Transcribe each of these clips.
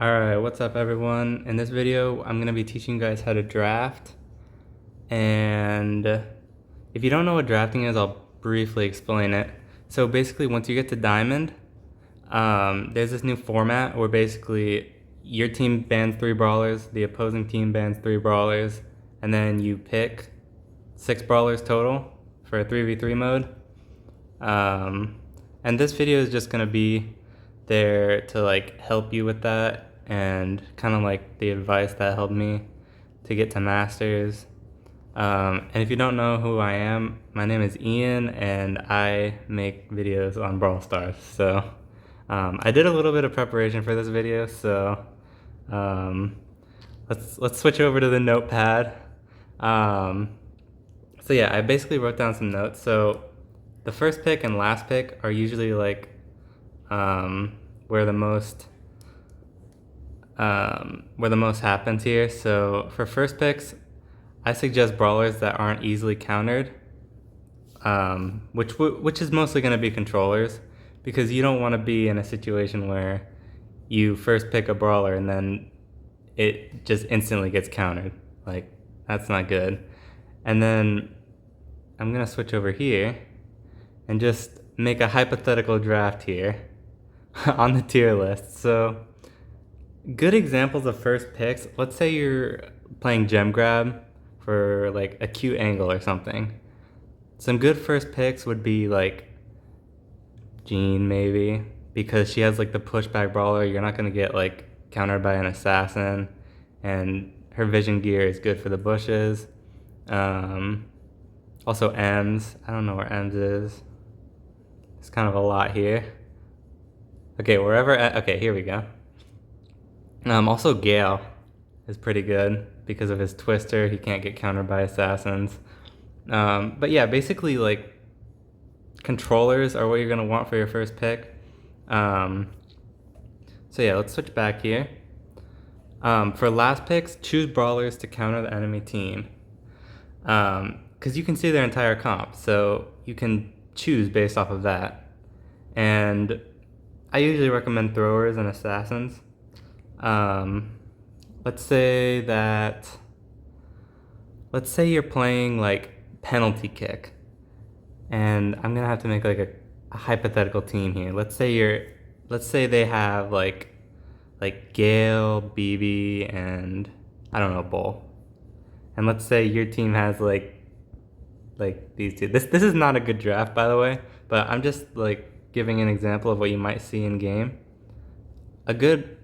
Alright, what's up everyone? In this video, I'm going to be teaching you guys how to draft. And if you don't know what drafting is, I'll briefly explain it. So basically, once you get to Diamond, there's this new format where basically your team bans 3 brawlers, the opposing team bans 3 brawlers, and then you pick 6 brawlers total for a 3v3 mode. And this video is just going to be there to like help you with that and kind of like the advice that helped me to get to masters. And if you don't know who I am, my name is Ian and I make videos on Brawl Stars. So I did a little bit of preparation for this video, so let's switch over to the notepad. So yeah, I basically wrote down some notes. So the first pick and last pick are usually like where the most happens here. So for first picks, I suggest brawlers that aren't easily countered, which is mostly going to be controllers, because you don't want to be in a situation where you first pick a brawler and then it just instantly gets countered. Like, that's not good. And then I'm going to switch over here and just make a hypothetical draft here on the tier list. So good examples of first picks, let's say you're playing gem grab for like a cute angle or something. Some good first picks would be like Jean, maybe, because she has like the pushback brawler. You're not going to get like countered by an assassin, and her vision gear is good for the bushes. Also Ems, I don't know where Ems is. It's kind of a lot here. Okay, okay, here we go. Also Gale is pretty good because of his twister. He can't get countered by assassins. But yeah, basically like controllers are what you're gonna want for your first pick. So yeah, let's switch back here. For last picks, choose brawlers to counter the enemy team. Because you can see their entire comp, so you can choose based off of that. And I usually recommend throwers and assassins. Let's say you're playing like penalty kick, and I'm gonna have to make like a hypothetical team here. Let's say they have like Gale, BB, and I don't know, Bull. And let's say your team has like these two. This is not a good draft, by the way, but I'm just like giving an example of what you might see in game. A good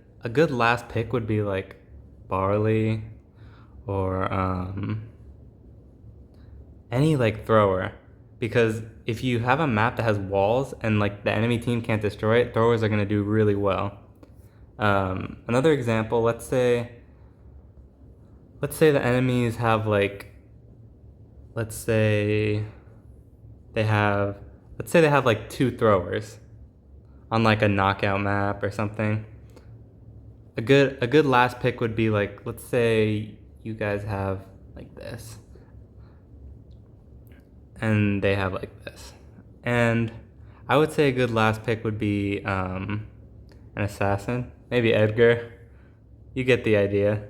last pick would be like Barley or any like thrower, because if you have a map that has walls and like the enemy team can't destroy it, throwers are going to do really well. Another example, let's say the enemies have like, let's say they have like 2 throwers on like a knockout map or something. A good last pick would be like, let's say you guys have like this, and they have like this, and I would say a good last pick would be an assassin, maybe Edgar. You get the idea,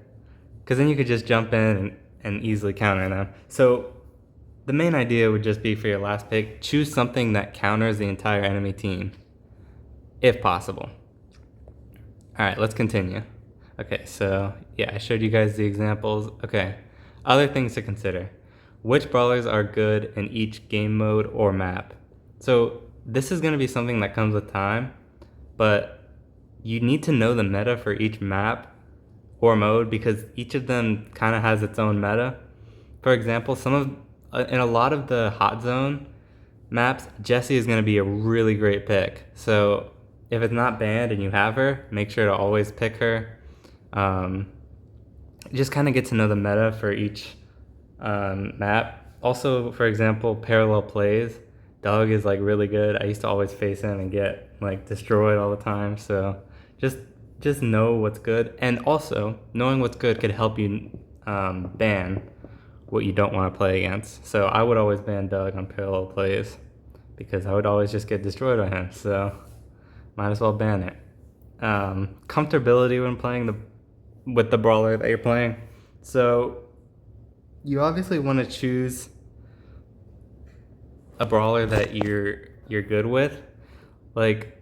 because then you could just jump in and easily counter them. So the main idea would just be, for your last pick, choose something that counters the entire enemy team, if possible. Alright, let's continue. Okay, so yeah, I showed you guys the examples. Okay, other things to consider. Which brawlers are good in each game mode or map? So this is going to be something that comes with time, but you need to know the meta for each map or mode, because each of them kind of has its own meta. For example, in a lot of the hot zone maps, Jessie is going to be a really great pick. So if it's not banned and you have her, make sure to always pick her. Just kind of get to know the meta for each map. Also, for example, parallel plays. Doug is like really good. I used to always face him and get like destroyed all the time. So just know what's good, and also knowing what's good could help you ban what you don't want to play against. So I would always ban Doug on parallel plays, because I would always just get destroyed by him. So might as well ban it. comfortability when playing with the brawler that you're playing. So you obviously want to choose a brawler that you're good with. Like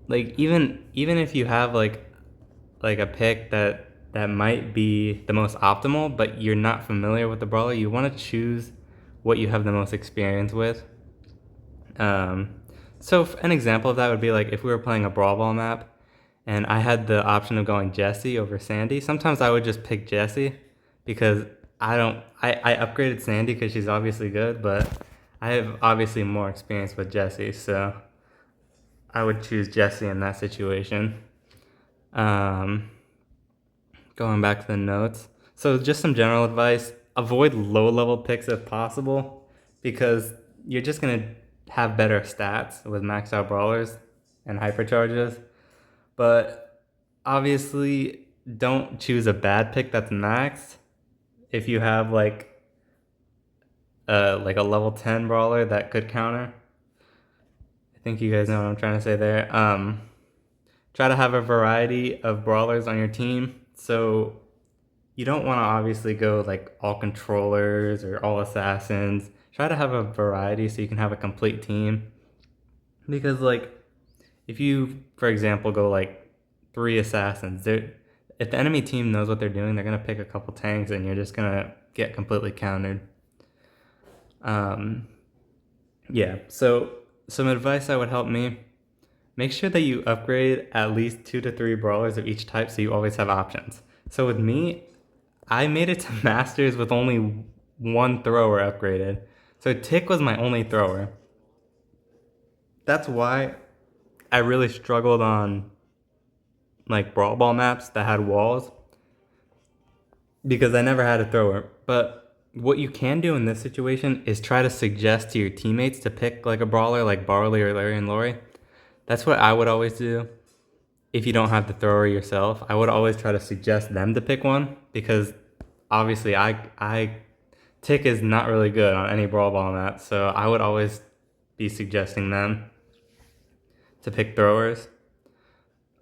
even if you have like a pick that might be the most optimal, but you're not familiar with the brawler, you want to choose what you have the most experience with. So an example of that would be like if we were playing a Brawl Ball map and I had the option of going Jessie over Sandy, sometimes I would just pick Jessie because I upgraded Sandy because she's obviously good, but I have obviously more experience with Jessie, so I would choose Jessie in that situation. Um, Going back to the notes. So just some general advice, avoid low level picks if possible because you're just going to have better stats with maxed out brawlers and hypercharges. But obviously don't choose a bad pick that's maxed if you have like a level 10 brawler that could counter. I think you guys know what I'm trying to say there. Try to have a variety of brawlers on your team. So you don't want to obviously go like all controllers or all assassins. Try to have a variety so you can have a complete team. Because like if you, for example, go like 3 assassins, if the enemy team knows what they're doing, they're gonna pick a couple tanks and you're just gonna get completely countered. Yeah, so some advice that would help me, make sure that you upgrade at least 2 to 3 brawlers of each type so you always have options. So with me, I made it to Masters with only 1 thrower upgraded. So Tick was my only thrower. That's why I really struggled on like Brawl Ball maps that had walls because I never had a thrower. But what you can do in this situation is try to suggest to your teammates to pick like a brawler like Barley or Larry and Lori. That's what I would always do. If you don't have the thrower yourself, I would always try to suggest them to pick one because obviously I Tick is not really good on any Brawl Ball map, so I would always be suggesting them to pick throwers.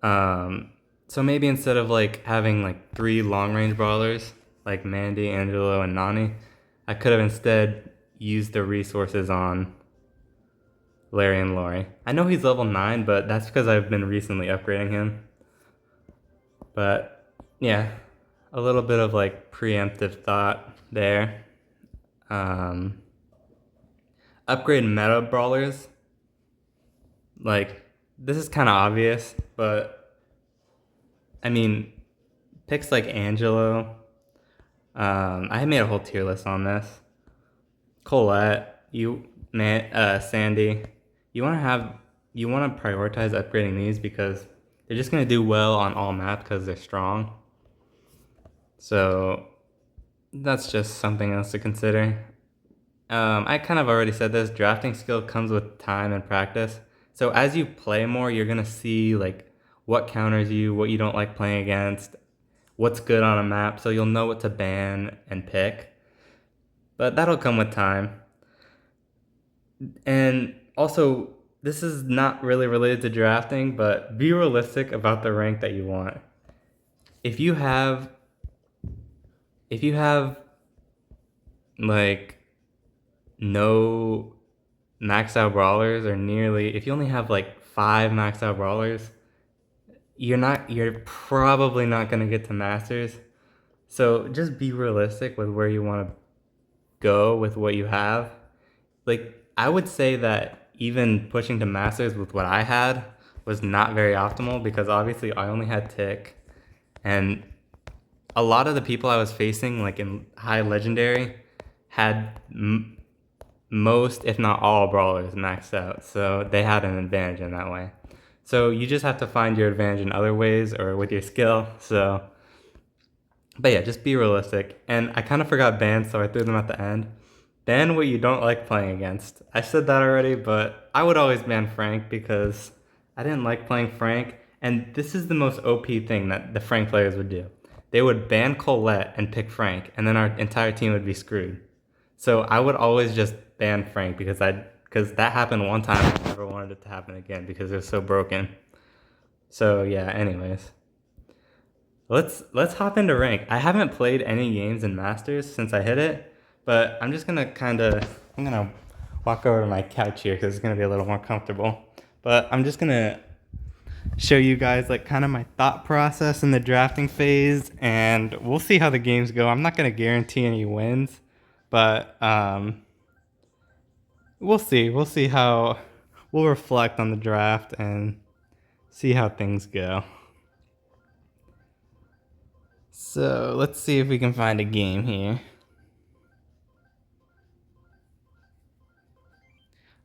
So maybe instead of like having like 3 long range brawlers like Mandy, Angelo, and Nani, I could have instead used the resources on Larry and Lori. I know he's level 9, but that's because I've been recently upgrading him. But yeah, a little bit of like preemptive thought there. Upgrade meta brawlers. Like, this is kind of obvious, but I mean, picks like Angelo. I made a whole tier list on this. Colette, Sandy. You want to prioritize upgrading these because they're just gonna do well on all maps because they're strong. So that's just something else to consider. I kind of already said this. Drafting skill comes with time and practice. So as you play more, you're gonna see like what counters you, what you don't like playing against, what's good on a map. So you'll know what to ban and pick. But that'll come with time. And also, this is not really related to drafting, but be realistic about the rank that you want. If you have like no maxed out brawlers or nearly, if you only have like 5 maxed out brawlers, you're probably not going to get to Masters. So just be realistic with where you want to go with what you have. Like, I would say that even pushing to Masters with what I had was not very optimal because obviously I only had Tick, and a lot of the people I was facing like in high legendary had most, if not all, brawlers maxed out, so they had an advantage in that way. So you just have to find your advantage in other ways or with your skill. So, but yeah, just be realistic. And I kind of forgot bans, so I threw them at the end. Ban what you don't like playing against. I said that already, but I would always ban Frank because I didn't like playing Frank. And this is the most OP thing that the Frank players would do. They would ban Colette and pick Frank, and then our entire team would be screwed. So I would always just ban Frank because that happened one time and I never wanted it to happen again because it was so broken. So yeah, anyways. Let's hop into rank. I haven't played any games in Masters since I hit it, but I'm just gonna I'm gonna walk over to my couch here because it's gonna be a little more comfortable. But I'm just gonna show you guys like kind of my thought process in the drafting phase, and we'll see how the games go. I'm not gonna guarantee any wins, but we'll see. We'll reflect on the draft and see how things go. So let's see if we can find a game here.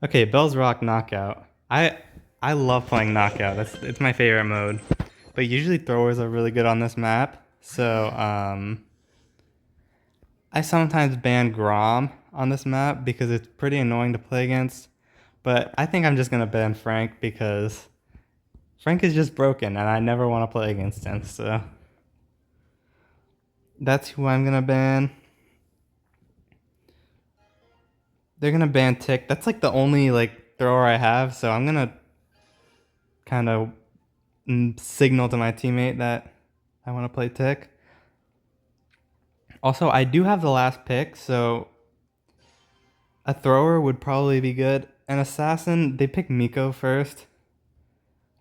Okay, Bell's Rock Knockout. I love playing Knockout. It's my favorite mode. But usually throwers are really good on this map. So I sometimes ban Grom on this map because it's pretty annoying to play against. But I think I'm just gonna ban Frank because Frank is just broken and I never want to play against him. So that's who I'm gonna ban. They're gonna ban Tick. That's like the only like thrower I have, so I'm gonna kind of signal to my teammate that I want to play Tick. Also, I do have the last pick, so a thrower would probably be good. An assassin, they pick Miko first,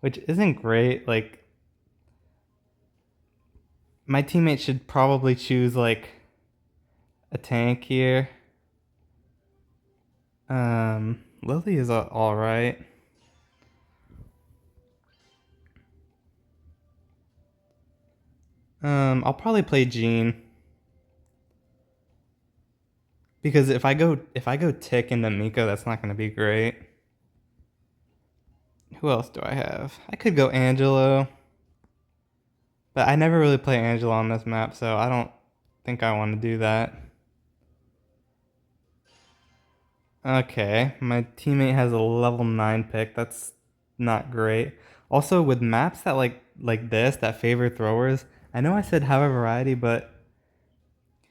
which isn't great. Like, my teammate should probably choose like a tank here. Lily is all right. I'll probably play Jean because if I go Tick into Miko, that's not gonna be great. Who else do I have? I could go Angelo, but I never really play Angelo on this map, so I don't think I want to do that. Okay, my teammate has a level 9 pick. That's not great. Also, with maps that like this that favor throwers, I know I said have a variety, but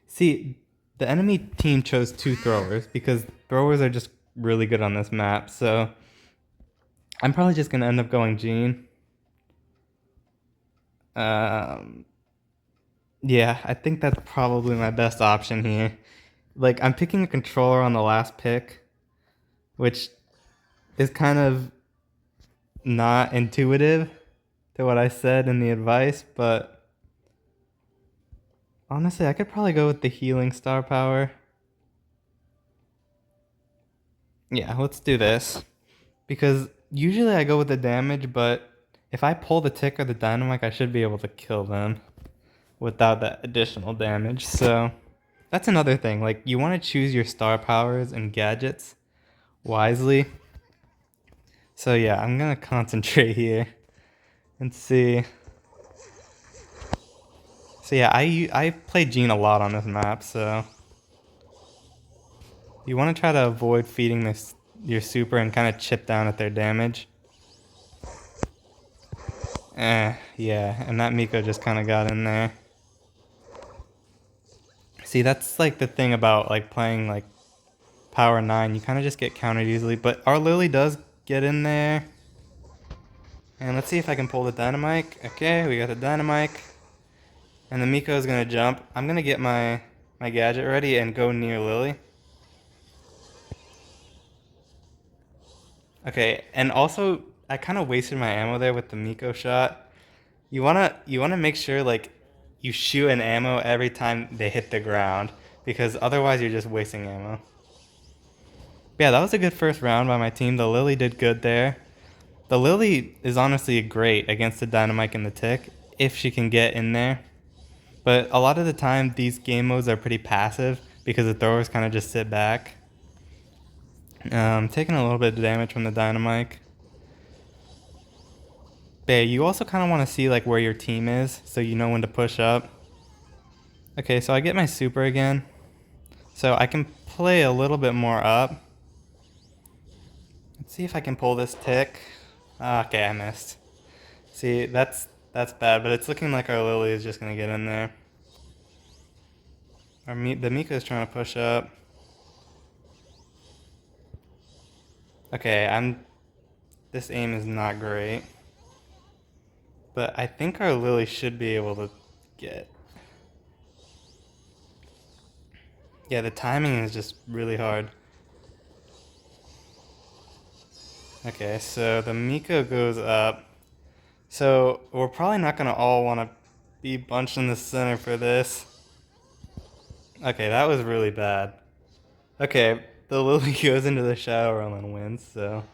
see, the enemy team chose 2 throwers because throwers are just really good on this map. So I'm probably just gonna end up going Jean. Yeah, I think that's probably my best option here. Like, I'm picking a controller on the last pick, which is kind of not intuitive to what I said in the advice, but honestly, I could probably go with the healing star power. Yeah, let's do this. Because usually I go with the damage, but if I pull the tick or the dynamite, I should be able to kill them without that additional damage. So that's another thing. Like, you want to choose your star powers and gadgets wisely. So yeah, I'm gonna concentrate here and see. So yeah, I play Jean a lot on this map, so you want to try to avoid feeding this your super and kind of chip down at their damage. Yeah, and that Miko just kind of got in there. See, that's like the thing about like playing like Power 9, you kind of just get countered easily, but our Lily does get in there. And let's see if I can pull the Dynamite. Okay, we got the Dynamite. And the Miko is going to jump. I'm going to get my gadget ready and go near Lily. Okay, and also I kind of wasted my ammo there with the Miko shot. You wanna make sure like you shoot an ammo every time they hit the ground because otherwise you're just wasting ammo. Yeah, that was a good first round by my team. The Lily did good there. The Lily is honestly great against the Dynamite and the Tick if she can get in there. But a lot of the time these game modes are pretty passive because the throwers kind of just sit back. Taking a little bit of damage from the Dynamite. But yeah, you also kind of want to see like where your team is so you know when to push up. Okay, so I get my super again. So I can play a little bit more up. Let's see if I can pull this tick. Okay, I missed. See, that's bad, but it's looking like our Lily is just going to get in there. The Mika is trying to push up. Okay, this aim is not great. But I think our Lily should be able to get... Yeah, the timing is just really hard. Okay, so the Miko goes up. So we're probably not gonna all want to be bunched in the center for this. Okay, that was really bad. Okay, the Lily goes into the Shadow Realm and wins, so...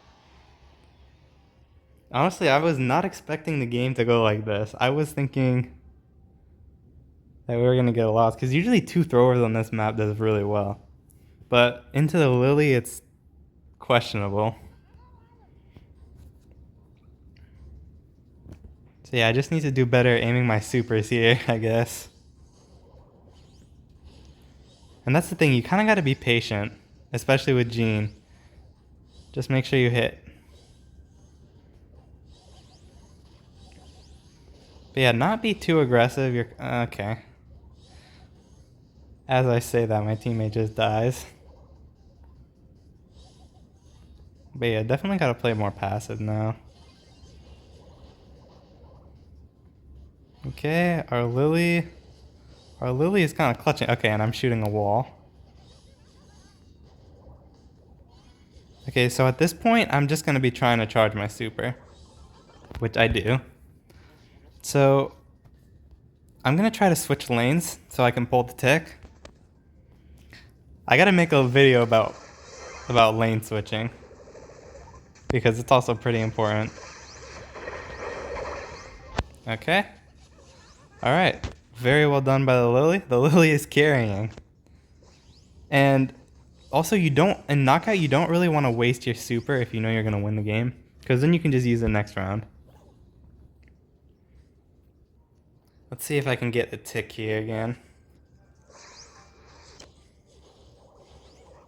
Honestly, I was not expecting the game to go like this. I was thinking that we were going to get a loss, because usually 2 throwers on this map does really well. But into the Lily, it's questionable. So yeah, I just need to do better aiming my supers here, I guess. And that's the thing, you kind of got to be patient, especially with Jean. Just make sure you hit. But yeah, not be too aggressive. You're okay. As I say that, my teammate just dies. But yeah, definitely gotta play more passive now. Okay, our Lily is kind of clutching. Okay, and I'm shooting a wall. Okay, so at this point, I'm just gonna be trying to charge my super, which I do. So I'm gonna try to switch lanes so I can pull the tick. I gotta make a video about lane switching, because it's also pretty important. Okay. Alright. Very well done by the Lily. The Lily is carrying. And also in knockout, you don't really want to waste your super if you know you're going to win the game, because then you can just use it next round. Let's see if I can get the tick here again.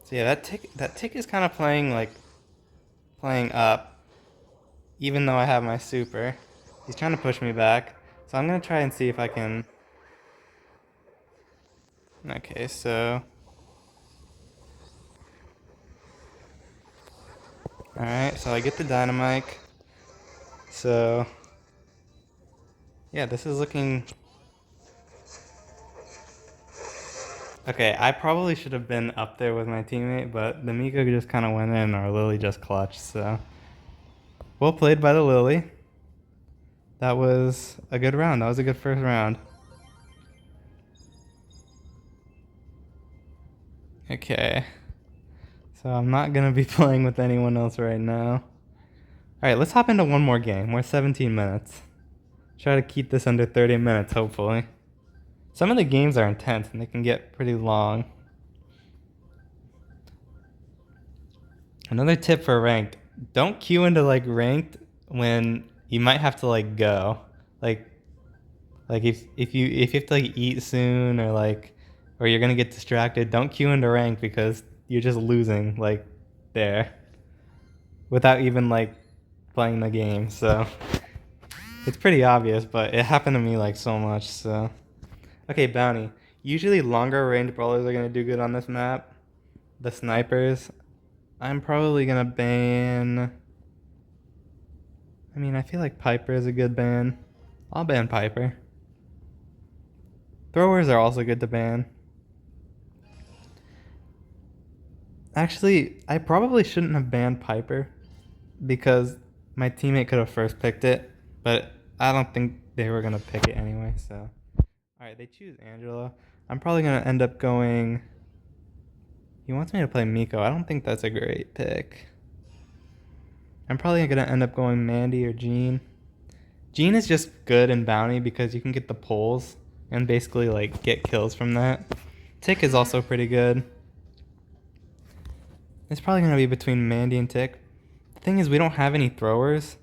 So yeah, that tick is kind of playing up, even though I have my super. He's trying to push me back, so I'm gonna try and see if I can. Okay, so alright, so I get the dynamite. So yeah, this is looking... Okay, I probably should have been up there with my teammate, but the Miko just kind of went in and our Lily just clutched, so... Well played by the Lily. That was a good round. That was a good first round. Okay. So I'm not going to be playing with anyone else right now. Alright, let's hop into one more game. We're 17 minutes. Try to keep this under 30 minutes, hopefully. Some of the games are intense and they can get pretty long. Another tip for ranked: don't queue into ranked when you might have to go. Like if you have to eat soon, or you're gonna get distracted, don't queue into ranked, because you're just losing there without even playing the game. So it's pretty obvious, but it happened to me so much. So okay, bounty. Usually longer range brawlers are gonna do good on this map. The snipers, I'm probably gonna ban... I mean, I feel like Piper is a good ban. I'll ban Piper. Throwers are also good to ban. Actually, I probably shouldn't have banned Piper, because my teammate could have first picked it, but I don't think they were gonna pick it anyway, so... Alright, they choose Angela. I'm probably gonna end up going... He wants me to play Miko. I don't think that's a great pick. I'm probably gonna end up going Mandy or Jean. Jean is just good in bounty because you can get the pulls and basically get kills from that. Tick is also pretty good. It's probably gonna be between Mandy and Tick. The thing is, we don't have any throwers.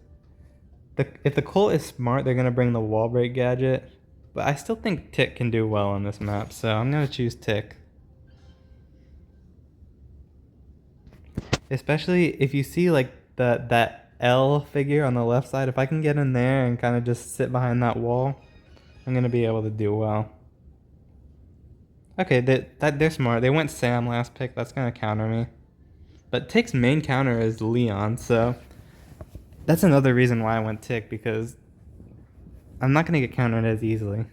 If the Colt is smart, they're gonna bring the wall break gadget. But I still think Tick can do well on this map, so I'm gonna choose Tick. Especially if you see that L figure on the left side. If I can get in there and kind of just sit behind that wall, I'm gonna be able to do well. Okay, they're smart. They went Sam last pick. That's gonna counter me. But Tick's main counter is Leon, so that's another reason why I went Tick, because I'm not gonna get countered as easily.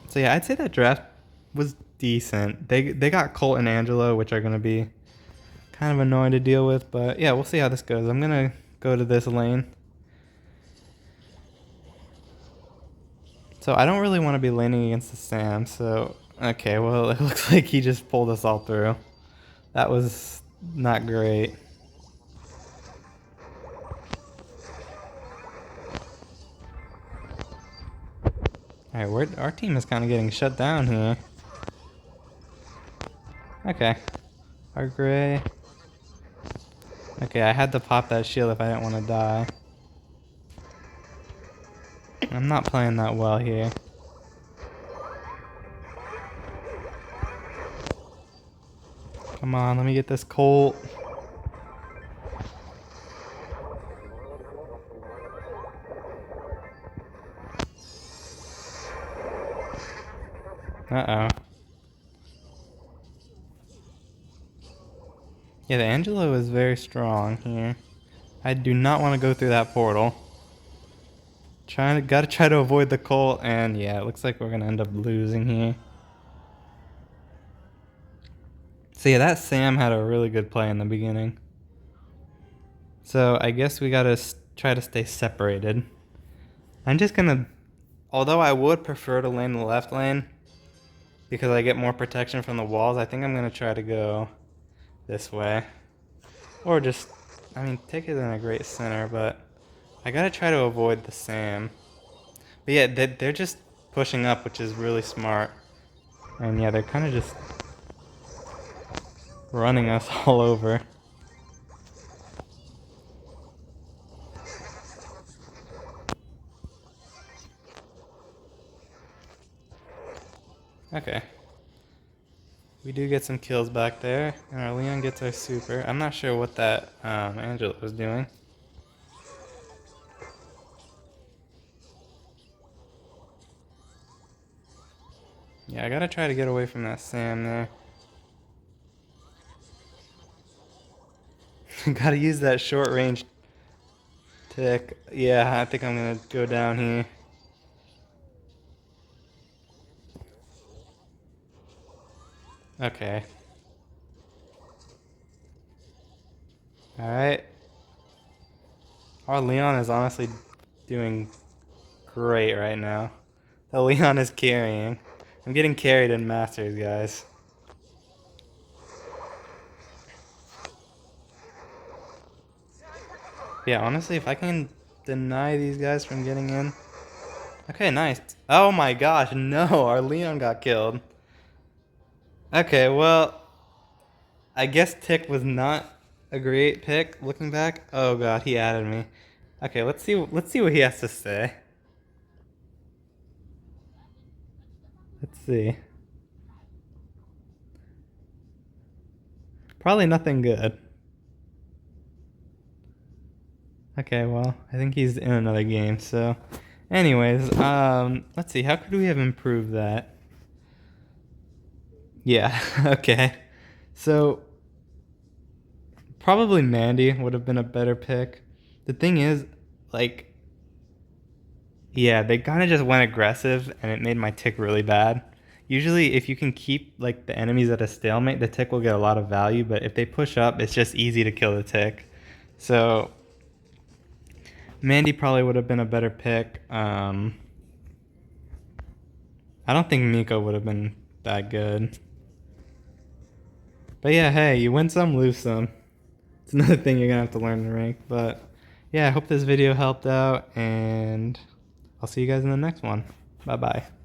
So yeah, I'd say that draft was decent. They got Colt and Angelo, which are gonna be kind of annoying to deal with, but yeah, we'll see how this goes. I'm gonna go to this lane. So I don't really want to be laning against the Sam, so okay, well it looks like he just pulled us all through. That was not great. Alright, our team is kind of getting shut down here. Okay. Our gray. Okay, I had to pop that shield if I didn't want to die. I'm not playing that well here. Come on, let me get this Colt. Uh-oh. Yeah, the Angelo is very strong here. I do not want to go through that portal. Gotta try to avoid the Colt, and yeah, it looks like we're gonna end up losing here. So yeah, that Sam had a really good play in the beginning. So I guess we gotta try to stay separated. I'm just gonna, although I would prefer to lane the left lane, because I get more protection from the walls, I think I'm gonna try to go this way. Or just, I mean, Tick isn't a great center, but I gotta try to avoid the Sam. But yeah, they're just pushing up, which is really smart. And yeah, they're kind of just running us all over. Okay. We do get some kills back there, and our Leon gets our super. I'm not sure what that Angela was doing. Yeah, I gotta try to get away from that Sam there. Gotta use that short range Tick. Yeah, I think I'm gonna go down here. Okay. Alright. Our Leon is honestly doing great right now. The Leon is carrying. I'm getting carried in Masters, guys. Yeah, honestly, if I can deny these guys from getting in. Okay, nice. Oh my gosh, no, our Leon got killed. Okay, well, I guess Tick was not a great pick looking back. Oh god, he added me. Okay, let's see what he has to say. Let's see. Probably nothing good. Okay, well, I think he's in another game, so anyways, let's see, how could we have improved that? Yeah, okay. So probably Mandy would have been a better pick. The thing is, like, yeah, they kind of just went aggressive and it made my Tick really bad. Usually if you can keep like the enemies at a stalemate, the Tick will get a lot of value, but if they push up, it's just easy to kill the Tick. So Mandy probably would have been a better pick. I don't think Miko would have been that good. But yeah, hey, you win some, lose some. It's another thing you're gonna have to learn to rank. But yeah, I hope this video helped out, and I'll see you guys in the next one. Bye bye.